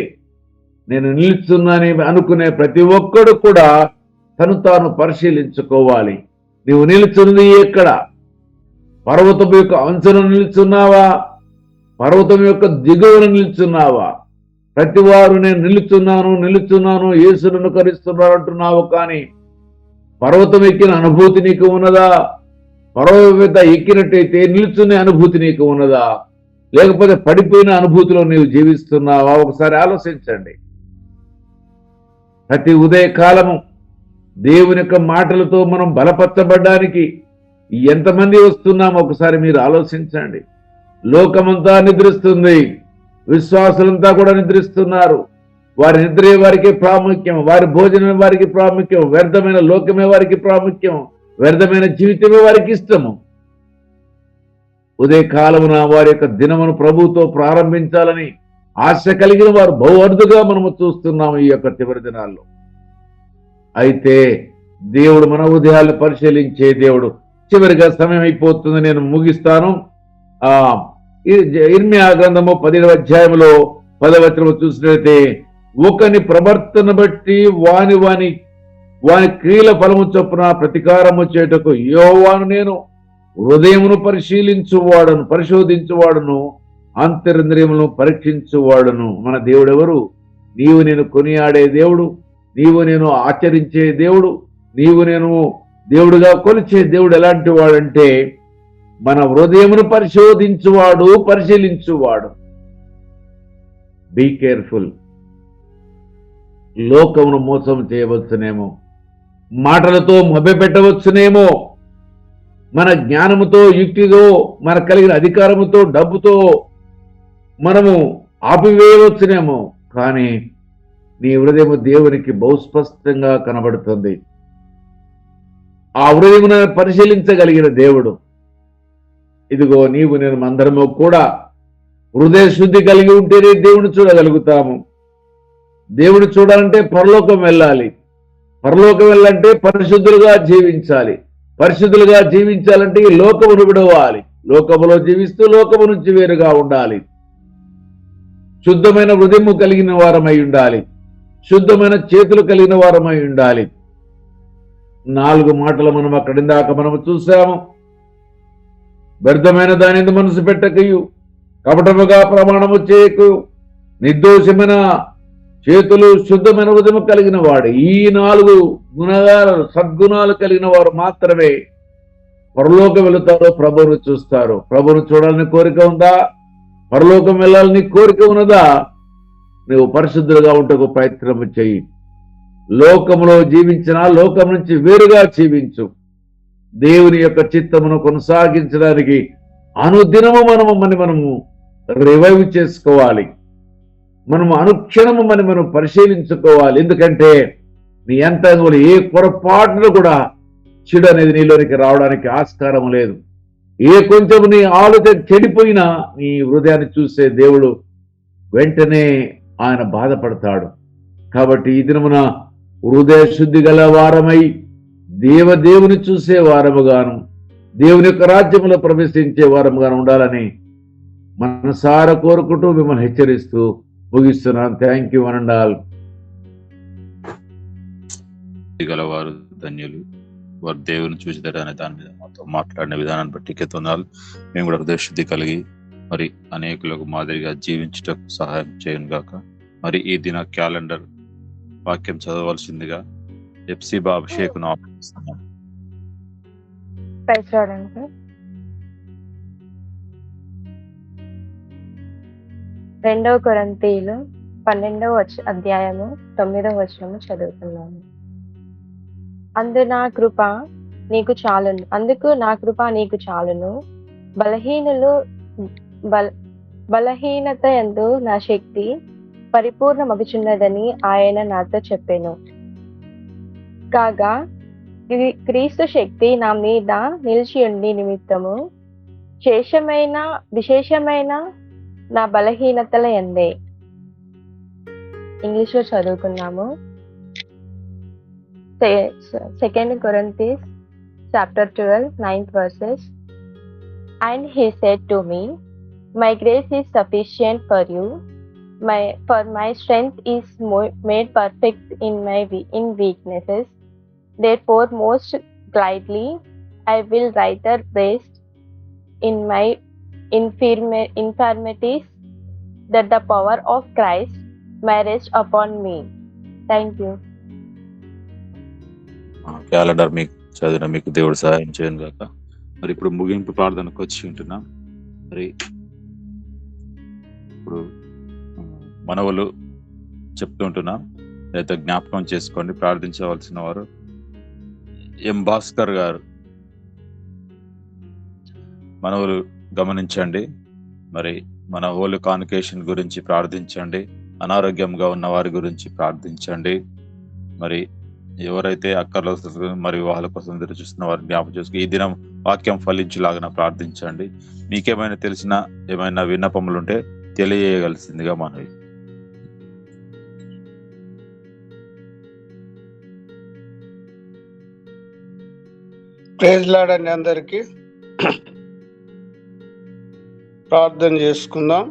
నేను నిలుచున్నానని అనుకునే ప్రతి ఒక్కడు కూడా తను తాను పరిశీలించుకోవాలి. నీవు నిలుచున్నది ఎక్కడ? పర్వతం యొక్క అంచున నిలుచున్నావా? పర్వతం యొక్క దిగువన నిలుచున్నావా? ప్రతి వారు నేను నిలుచున్నాను యేసును అనుకరిస్తున్నాను అంటున్నావు, కానీ పర్వతం ఎక్కిన అనుభూతి నీకు ఉన్నదా? పర్వతం మీద ఎక్కినట్టయితే నిలుచునే అనుభూతి నీకు ఉన్నదా? లేకపోతే పడిపోయిన అనుభూతిలో నీవు జీవిస్తున్నావా? ఒకసారి ఆలోచించండి. ప్రతి ఉదయకాలము దేవుని యొక్క మాటలతో మనం బలపరచబడ్డానికి ఎంతమంది వస్తున్నామో ఒకసారి మీరు ఆలోచించండి. లోకమంతా నిద్రిస్తుంది, విశ్వాసులంతా కూడా నిద్రిస్తున్నారు. వారి నిద్రే వారికి ప్రాముఖ్యం, వారి భోజనమే వారికి ప్రాముఖ్యం, వ్యర్థమైన లోకమే వారికి ప్రాముఖ్యం, వ్యర్థమైన జీవితమే వారికి ఇష్టము. ఉదయకాలమున వారి యొక్క దినమును ప్రభువుతో ప్రారంభించాలని ఆశ కలిగిన వారు బహు అరుదుగా మనము చూస్తున్నాము ఈ యొక్క చివరి దినాల్లో. అయితే దేవుడు మన ఉదయాలను పరిశీలించే దేవుడు. చివరిగా సమయం అయిపోతుంది, నేను ముగిస్తాను. ఇర్మియా గ్రంథము 10వ అధ్యాయంలో 10వ వచనము చూసినట్లయితే, ఒకని ప్రవర్తన బట్టి వాని క్రియల ఫలము చొప్పున ప్రతికారము చేయుటకు యెహోవాను నేను హృదయమును పరిశోధించువాడును, అంతరింద్రియములను పరీక్షించువాడును. మన దేవుడు ఎవరు? నీవు నేను కొనియాడే దేవుడు, నీవు నేను ఆచరించే దేవుడు, నీవు నేను దేవుడుగా కొలిచే దేవుడు ఎలాంటి వాడంటే మన హృదయమును పరిశీలించువాడు. Be careful. లోకమును మోసం చేయవచ్చునేమో, మాటలతో మభ్యపెట్టవచ్చునేమో, మన జ్ఞానముతో, యుక్తితో, మన కలిగిన అధికారముతో, డబ్బుతో మనము ఆపివేయవచ్చునేమో, కానీ నీ హృదయము దేవునికి బహుస్పష్టంగా కనబడుతుంది. ఆ హృదయమును పరిశీలించగలిగిన దేవుడు. ఇదిగో నీవు నేను అందరము కూడా హృదయ శుద్ధి కలిగి ఉంటేనే దేవుని చూడగలుగుతాము. దేవుని చూడాలంటే పరలోకం వెళ్ళాలి. పరలోకం వెళ్ళాలంటే పరిశుద్ధులుగా జీవించాలి. పరిశుద్ధులుగా జీవించాలంటే ఈ లోకమును విడవాలి. లోకములో జీవిస్తూ లోకము నుంచి వేరుగా ఉండాలి. శుద్ధమైన హృదయము కలిగిన వారమై ఉండాలి. శుద్ధమైన చేతులు కలిగిన వారమై ఉండాలి. 4 మాటలు మనం అక్కడిందాక మనము చూసాము. వ్యర్థమైన దానిని మనసు పెట్టకయు, కపటముగా ప్రమాణము చేయకు, నిర్దోషమైన చేతులు, శుద్ధమైన హృదయము కలిగిన వాడు. ఈ 4 గుణగాలు, సద్గుణాలు కలిగిన వారు మాత్రమే పరలోకం వెళుతారో ప్రభువును చూస్తారు. ప్రభువును చూడాలని కోరిక ఉందా? పరలోకం వెళ్ళాలని కోరిక ఉన్నదా? నువ్వు పరిశుద్ధులుగా ఉంటకు ప్రయత్నం చెయ్యి. లోకములో జీవించినా లోకం నుంచి వేరుగా జీవించు. దేవుని యొక్క చిత్తమును కొనసాగించడానికి అనుదినము మనము రివైవ్ చేసుకోవాలి. మనము అనుక్షణము మనం పరిశీలించుకోవాలి. ఎందుకంటే నీ అంతరంగంలో ఏ పొరపాటును కూడా చెడు అనేది నీలోనికి రావడానికి ఆస్కారం లేదు. ఏ కొంచెం నీ ఆలోచన చెడిపోయినా నీ హృదయాన్ని చూసే దేవుడు వెంటనే ఆయన బాధపడతాడు. కాబట్టి ఈ దినమున హృదయ శుద్ధి గల వారమై దేవుని చూసే వారముగాను, దేవుని యొక్క రాజ్యములో ప్రవేశించే వారముగాను ఉండాలని మనసారా కోరుకుంటూ మిమ్మల్ని హెచ్చరిస్తూ ముగిస్తున్నాను. థ్యాంక్ యూ అనండాల్. గలవారు ధన్యులు, వారు దేవుని చూసిదట అనే దాని మీద మాతో మాట్లాడిన విధానాన్ని బట్టి కెతనాలు. మేము కూడా హృదయ శుద్ధి కలిగి మరి అనేకులకు మాదిరిగా జీవించుటకు సహాయం చేయను గాక. మరి ఈ దిన క్యాలెండర్ వాక్యం చదవలసిందిగా ఎఫ్సీబా అభిషేక్ను ఆహ్వానిస్తున్నాం. 2 కొరింథీయులు 12వ అధ్యాయము 9వ వచనము చదువుతున్నాను. అందుకు నా కృప నీకు చాలును, బలహీనత యందు నా శక్తి పరిపూర్ణమగుచున్నదని ఆయన నాతో చెప్పెను. కాగా క్రీస్తు శక్తి నా మీద నిలిచియుండి నిమిత్తము విశేషమైన నా బలహీనతల యందే. ఇంగ్లీష్ లో చదువుకున్నాము. 2 Corinthians chapter 12, 9th verses. And he said to me, my grace is sufficient for you, for my strength is made perfect in weaknesses. Therefore most gladly I will rather rest in my infirmities, that the power of Christ may rest upon me. Thank you. Calendar మీకు చదివిన మీకు దేవుడు సహాయం చేయను గాక. మరి ఇప్పుడు ముగింపు ప్రార్థనకు వచ్చి ఉంటున్నాం. మరి ఇప్పుడు మనవులు చెప్తూ ఉంటున్నాం, అయితే జ్ఞాపకం చేసుకోండి. ప్రార్థించవలసిన వారు ఎం భాస్కర్ గారు. మనవులు గమనించండి. మరి మన హోలీ కాన్వకేషన్ గురించి ప్రార్థించండి. అనారోగ్యంగా ఉన్న వారి గురించి ప్రార్థించండి. మరి ఎవరైతే అక్కర్లో మరి వాళ్ళ కోసం ఎదురు చూస్తున్న వారిని జ్ఞాపకం చేసుకుని ఈ దినం వాక్యం ఫలించులాగా ప్రార్థించండి. మీకేమైనా తెలిసిన ఏమైనా విన్నపములు ఉంటే తెలియజేయగలిసిందిగా మనవి. ప్రైజ్ లార్డ్ అండి. అందరికీ ప్రార్థన చేసుకుందాం.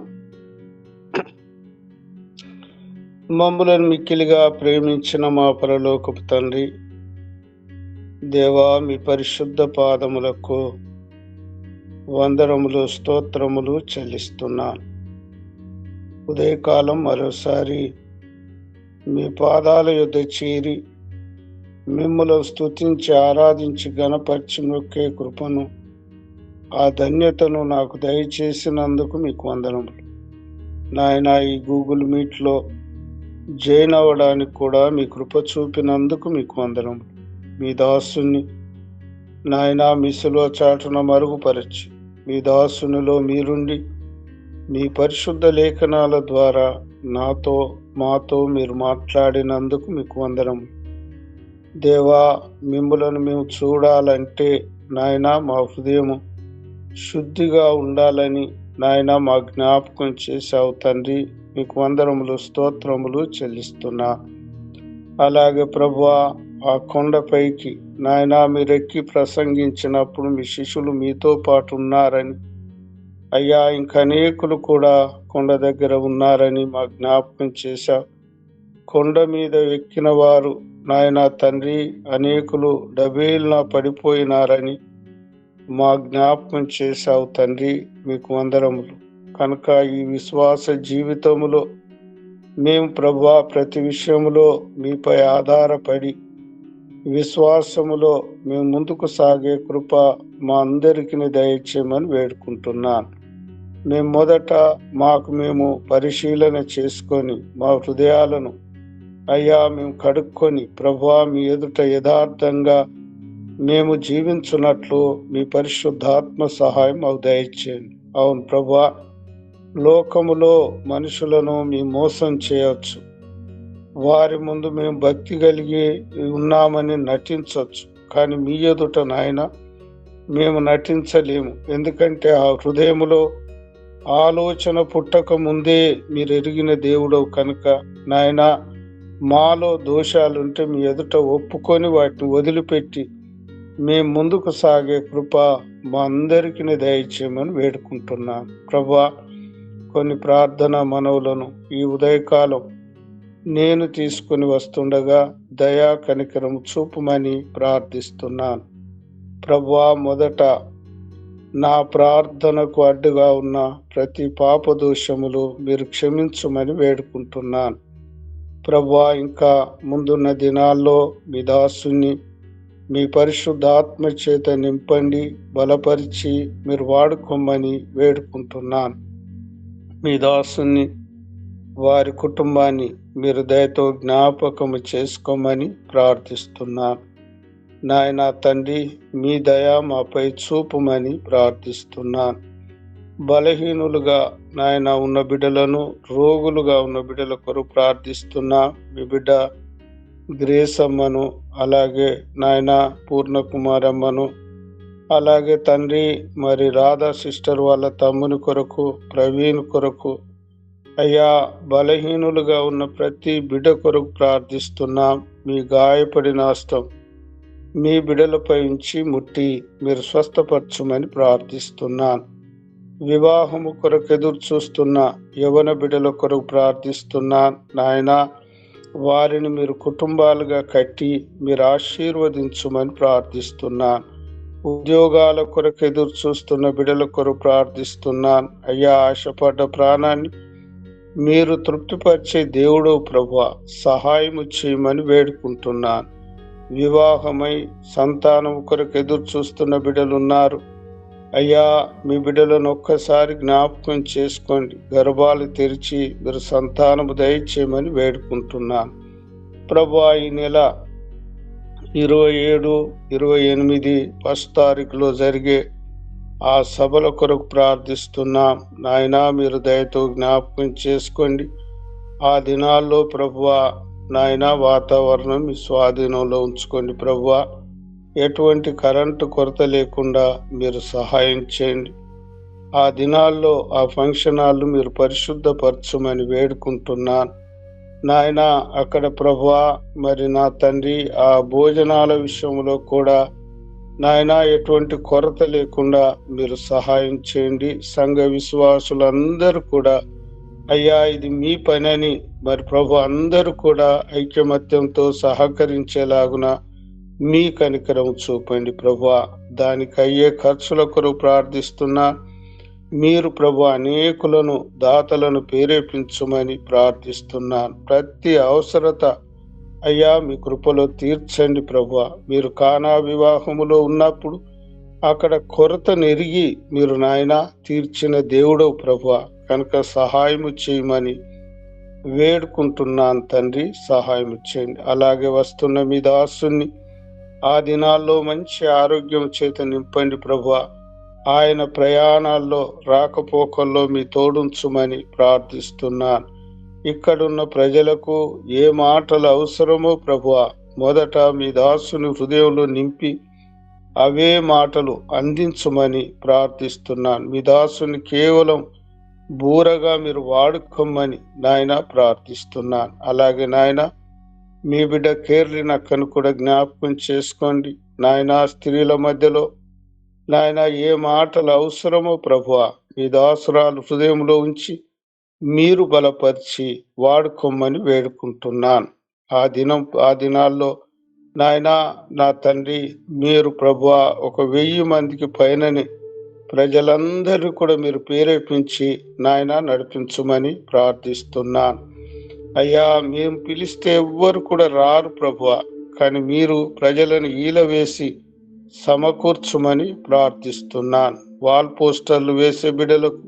మమ్ములను మిక్కిలిగా ప్రేమించిన మా పరలోకపు తండ్రి, దేవా, మీ పరిశుద్ధ పాదములకు వందనములు స్తోత్రములు చెల్లిస్తున్నాను. ఉదయకాలం మరోసారి మీ పాదాల యొద్ద చేరి మిమ్మల్ని స్తుతించి ఆరాధించి గణపరిచి మొక్కే కృపను, ఆ ధన్యతను నాకు దయచేసినందుకు మీకు వందనములు. నాయన, ఈ గూగుల్ మీట్లో జాయిన్ అవ్వడానికి కూడా మీ కృప చూపినందుకు మీకు వందనములు. మీ దాసుని నాయన మీ శిలువ చాటున మరుగుపరచి మీ దాసునిలో మీరుండి మీ పరిశుద్ధ లేఖనాల ద్వారా మాతో మీరు మాట్లాడినందుకు మీకు వందనములు. దేవా, మిమ్ములను మేము చూడాలంటే నాయన మా హృదయము శుద్ధిగా ఉండాలని నాయన మా జ్ఞాపకం చేశావు తండ్రి. మీకు వందనములు స్తోత్రములు చెల్లిస్తున్నా. అలాగే ప్రభువా, ఆ కొండపైకి నాయన మీరెక్కి ప్రసంగించినప్పుడు మీ శిష్యులు మీతో పాటు ఉన్నారని, అయ్యా ఇంకా అనేకులు కూడా కొండ దగ్గర ఉన్నారని మా జ్ఞాపకం చేశావు. కొండ మీద ఎక్కిన వారు నాయన తండ్రి అనేకులు డబేలున పడిపోయినారని మా జ్ఞాపకం చేశావు తండ్రి. మీకు వందనములు. కనుక ఈ విశ్వాస జీవితములో మేము ప్రభువా ప్రతి విషయములో మీపై ఆధారపడి విశ్వాసములో మేము ముందుకు సాగే కృప మా అందరికీ దయచేయమని వేడుకుంటున్నాను. మేము మొదట మేము పరిశీలన చేసుకొని మా హృదయాలను అయ్యా మేము కడుక్కొని ప్రభువా మీ ఎదుట యథార్థంగా మేము జీవించున్నట్లు మీ పరిశుద్ధాత్మ సహాయం మాకు దయచేయండి. అవును ప్రభువా, లోకములో మనుషులను మేము మోసం చేయవచ్చు. వారి ముందు మేము భక్తి కలిగి ఉన్నామని నటించవచ్చు. కానీ మీ ఎదుట నాయన మేము నటించలేము. ఎందుకంటే ఆ హృదయములో ఆలోచన పుట్టక ముందే మీరు ఎరిగిన దేవుడవు కనుక నాయన మాలో దోషాలుంటే మీ ఎదుట ఒప్పుకొని వాటిని వదిలిపెట్టి మేము ముందుకు సాగే కృప మా అందరికీ దయచేయమని వేడుకుంటున్నాను. ప్రభా, కొన్ని ప్రార్థన మనవులను ఈ ఉదయకాలం నేను తీసుకుని వస్తుండగా దయా కనికరం చూపుమని ప్రార్థిస్తున్నాను. ప్రభువా, మొదట నా ప్రార్థనకు అడ్డుగా ఉన్న ప్రతి పాప దోషములు మీరు క్షమించమని వేడుకుంటున్నాను. ప్రభువా, ఇంకా ముందున్న దినాల్లో మీ దాసుని మీ పరిశుద్ధాత్మ చేత నింపండి, బలపరిచి మీరు వాడుకోమని వేడుకుంటున్నాను. మీ దాసుని వారి కుటుంబాన్ని మీరు దయతో జ్ఞాపకము చేసుకోమని ప్రార్థిస్తున్నాను. నాయనా తండ్రి, మీ దయ మాపై చూపుమని ప్రార్థిస్తున్నాను. బలహీనులుగా నాయన ఉన్న బిడ్డలను, రోగులుగా ఉన్న బిడ్డల కొరకు ప్రార్థిస్తున్నా. మీ బిడ్డ గ్రేసమ్మను, అలాగే నాయన పూర్ణకుమారమ్మను, అలాగే తండ్రి మరి రాధా సిస్టర్ వాళ్ళ తమ్ముని కొరకు, ప్రవీణ్ కొరకు అయ్యా బలహీనులుగా ఉన్న ప్రతి బిడ్డ కొరకు ప్రార్థిస్తున్నాం. మీ గాయపడిన హస్తం మీ బిడ్డలపై ఉంచి ముట్టి మీరు స్వస్థపరచుమని ప్రార్థిస్తున్నాను. వివాహము కొరకు ఎదురు చూస్తున్న యవన బిడ్డల కొరకు ప్రార్థిస్తున్నాను. నాయన వారిని మీరు కుటుంబాలుగా కట్టి మీరు ఆశీర్వదించుమని ప్రార్థిస్తున్నాను. ఉద్యోగాల కొరకు ఎదురు చూస్తున్న బిడ్డల కొరకు ప్రార్థిస్తున్నాను. అయ్యా, ఆశపడ్డ ప్రాణాన్ని మీరు తృప్తిపరిచే దేవుడు ప్రభువా, సహాయము చేయమని వేడుకుంటున్నాను. వివాహమై సంతానం కొరకు ఎదురు చూస్తున్న బిడ్డలు ఉన్నారు. అయ్యా, మీ బిడ్డలను ఒక్కసారి జ్ఞాపకం చేసుకోండి. గర్భాలు తెరిచి మీరు సంతానము దయచేయమని వేడుకుంటున్నాను. ప్రభువా, ఈ నెల 27, 28 1 తారీఖులో జరిగే ఆ సభల కొరకు ప్రార్థిస్తున్నాం. నాయన మీరు దయతో జ్ఞాపకం చేసుకోండి. ఆ దినాల్లో ప్రభువా నాయన వాతావరణం మీ స్వాధీనంలో ఉంచుకోండి. ప్రభువా, ఎటువంటి కరెంటు కొరత లేకుండా మీరు సహాయం చేయండి. ఆ దినాల్లో ఆ ఫంక్షన్ హాల్ మీరు పరిశుద్ధపరచమని వేడుకుంటున్నాను. నాయన అక్కడ ప్రభువా మరి నా తండ్రి ఆ భోజనాల విషయంలో కూడా నాయన ఎటువంటి కొరత లేకుండా మీరు సహాయం చేయండి. సంఘ విశ్వాసులందరూ కూడా అయ్యా ఇది మీ పని అని మరి ప్రభు అందరూ కూడా ఐకమత్యంతో సహకరించేలాగున మీ కనికరం చూపండి. ప్రభువా, దానికి అయ్యే ఖర్చుల కొరకు ప్రార్థిస్తున్నా. మీరు ప్రభు అనేకులను దాతలను ప్రేరేపించమని ప్రార్థిస్తున్నాను. ప్రతి అవసరత అయ్యా మీ కృపలో తీర్చండి. ప్రభువా, మీరు కానా వివాహములో ఉన్నప్పుడు అక్కడ కొరత నెరిగి మీరు నాయన తీర్చిన దేవుడవు ప్రభువా, కనుక సహాయము చేయమని వేడుకుంటున్నాను తండ్రి. సహాయం చేయండి. అలాగే వస్తున్న మీ దాసుని ఆ దినాల్లో మంచి ఆరోగ్యం చేత నింపండి. ప్రభువా, ఆయన ప్రయాణాల్లో రాకపోకల్లో మీ తోడుంచుమని ప్రార్థిస్తున్నాను. ఇక్కడున్న ప్రజలకు ఏ మాటలు అవసరమో ప్రభువా మొదట మీ దాసుని హృదయంలో నింపి అవే మాటలు అందించమని ప్రార్థిస్తున్నాను. మీ దాసుని కేవలం బూరగా మీరు వాడుకోమని నాయన ప్రార్థిస్తున్నాను. అలాగే నాయన మీ బిడ్డ కేర్లిన అక్కను కూడా జ్ఞాపకం చేసుకోండి నాయన. స్త్రీల మధ్యలో నాయన ఏ మాటలు అవసరమో ప్రభువా మీ దాసురాలు హృదయంలో ఉంచి మీరు బలపరిచి వాడుకోమని వేడుకుంటున్నాను. ఆ దినాల్లో నాయన నా తండ్రి మీరు ప్రభువా 1000 మందికి పైనని ప్రజలందరూ కూడా మీరు ప్రేరేపించి నాయన నడిపించమని ప్రార్థిస్తున్నాను. అయ్యా మేము పిలిస్తే ఎవ్వరు కూడా రారు ప్రభువా, కానీ మీరు ప్రజలను ఈలవేసి సమకూర్చమని ప్రార్థిస్తున్నాను. వాల్ పోస్టర్లు వేసే బిడ్డలకు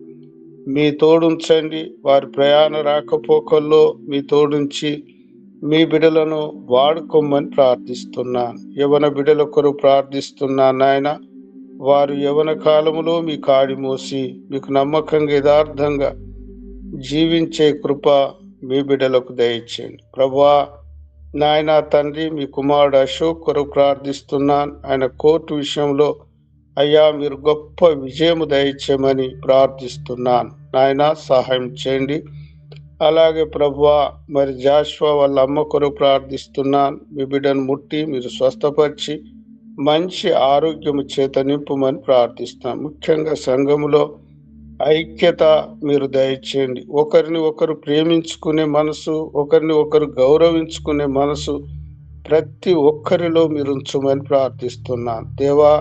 మీ తోడుంచండి. వారి ప్రయాణ రాకపోకల్లో మీ తోడుంచి మీ బిడ్డలను వాడుకోమని ప్రార్థిస్తున్నాను. యవన బిడ్డల కొరకు ప్రార్థిస్తున్నాను నాయన. వారు యవన కాలములో మీ కాడి మోసి మీకు నమ్మకంగా యథార్థంగా జీవించే కృప మీ బిడ్డలకు దయచేయండి ప్రభువా. నాయన తండ్రి మీ కుమారుడు అశోక్ కొరకు ప్రార్థిస్తున్నాను. ఆయన కోర్టు విషయంలో అయ్యా మీరు గొప్ప విజయము దయచేయమని ప్రార్థిస్తున్నాను. నాయన సహాయం చేయండి. అలాగే ప్రభువా మరి జాషువా వాళ్ళ అమ్మ కొరకు ప్రార్థిస్తున్నాను. మీ బిడ్డను ముట్టి మీరు స్వస్థపరిచి మంచి ఆరోగ్యము చేత నింపుమని ప్రార్థిస్తున్నాను. ముఖ్యంగా సంఘములో ఐక్యత మీరు దయచేయండి. ఒకరిని ఒకరు ప్రేమించుకునే మనసు, ఒకరిని ఒకరు గౌరవించుకునే మనసు ప్రతి ఒక్కరిలో మీరు ఉంచమని ప్రార్థిస్తున్నాను. దేవా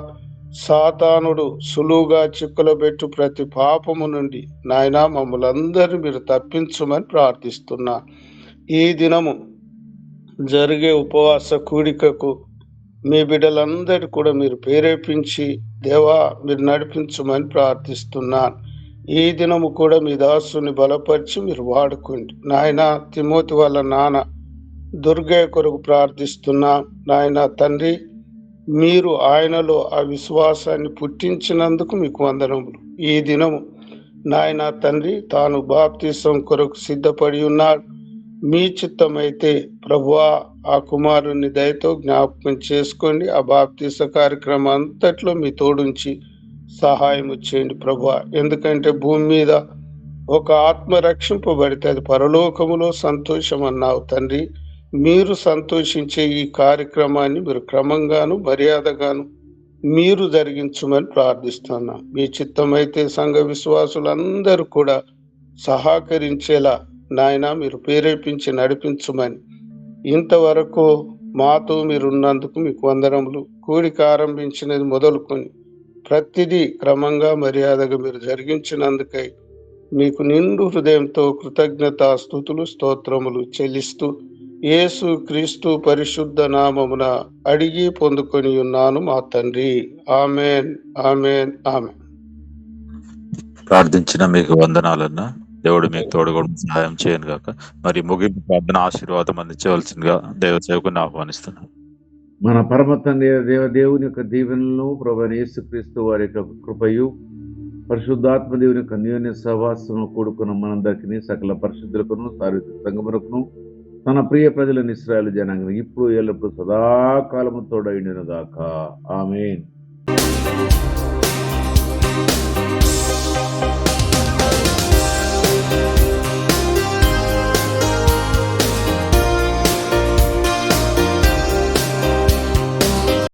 సాతానుడు సులువుగా చిక్కులో పెట్టు ప్రతి పాపము నుండి నాయన మమ్మల్ని అందరినీ మీరు తప్పించమని ప్రార్థిస్తున్నాను. ఈ దినము జరిగే ఉపవాస కూడికకు మీ బిడ్డలందరూ కూడా మీరు ప్రేరేపించి దేవా మీరు నడిపించమని ప్రార్థిస్తున్నాను. ఈ దినము కూడా మీ దాసుని బలపరిచి మీరు వాడుకోండి నాయన. తిమోతి వాళ్ళ నాన్న దుర్గయ్య కొరకు ప్రార్థిస్తున్నా నాయన తండ్రి. మీరు ఆయనలో ఆ విశ్వాసాన్ని పుట్టించినందుకు మీకు వందనములు. ఈ దినము నాయన తండ్రి తాను బాప్తిసం కొరకు సిద్ధపడి ఉన్నాడు. మీ చిత్తమైతే ప్రభువా ఆ కుమారుని దయతో జ్ఞాపకం చేసుకోండి. ఆ బాప్తిస కార్యక్రమం అంతట్లో మీ తోడుంచి సహాయం చేయండి ప్రభువా. ఎందుకంటే భూమి మీద ఒక ఆత్మ రక్షింపబడితే అది పరలోకములో సంతోషం అన్నావు తండ్రి. మీరు సంతోషించే ఈ కార్యక్రమాన్ని మీరు క్రమంగాను మర్యాదగాను మీరు జరిగించమని ప్రార్థిస్తున్నాం. మీ చిత్తమైతే సంఘ విశ్వాసులందరూ కూడా సహకరించేలా నాయన మీరు ప్రేరేపించి నడిపించమని ఇంతవరకు మాతో మీరున్నందుకు మీకు వందనములు. కూడిక ఆరంభించినది మొదలుకొని ప్రతిదీ క్రమంగా మర్యాదగా మీరు జరిగించినందుకై మీకు నిండు హృదయంతో కృతజ్ఞతా స్తుతులు స్తోత్రములు చెల్లిస్తూ యేసు క్రీస్తు పరిశుద్ధ నామమున అడిగి పొందుకొని ఉన్నాను మా తండ్రి. Amen amen amen. ప్రార్థించిన మీకు వందనాలన్నా. దేవుడు మీకు తోడుగా సహాయం చేయను గాక. మరి ముగింపు ప్రార్థన ఆశీర్వాదం అందించవలసిందిగా దేవ సేవకుని ఆహ్వానిస్తున్నాను. మన పరమ తండ్రి దేవుని యొక్క దీవెనలను ప్రభువైన యేసుక్రీస్తు వారి యొక్క కృపయు పరిశుద్ధాత్మ దేవుని యొక్క అన్యోన్య సహవాసము కూడుకున్న మనందరికీ సకల పరిశుద్ధులకును సార్వత్రిక సంఘమునకును తన ప్రియ ప్రజలను ఇశ్రాయేలు జనాంగం ఇప్పుడు ఎల్లప్పుడు సదాకాలము తోడైండును గాక. ఆమేన్.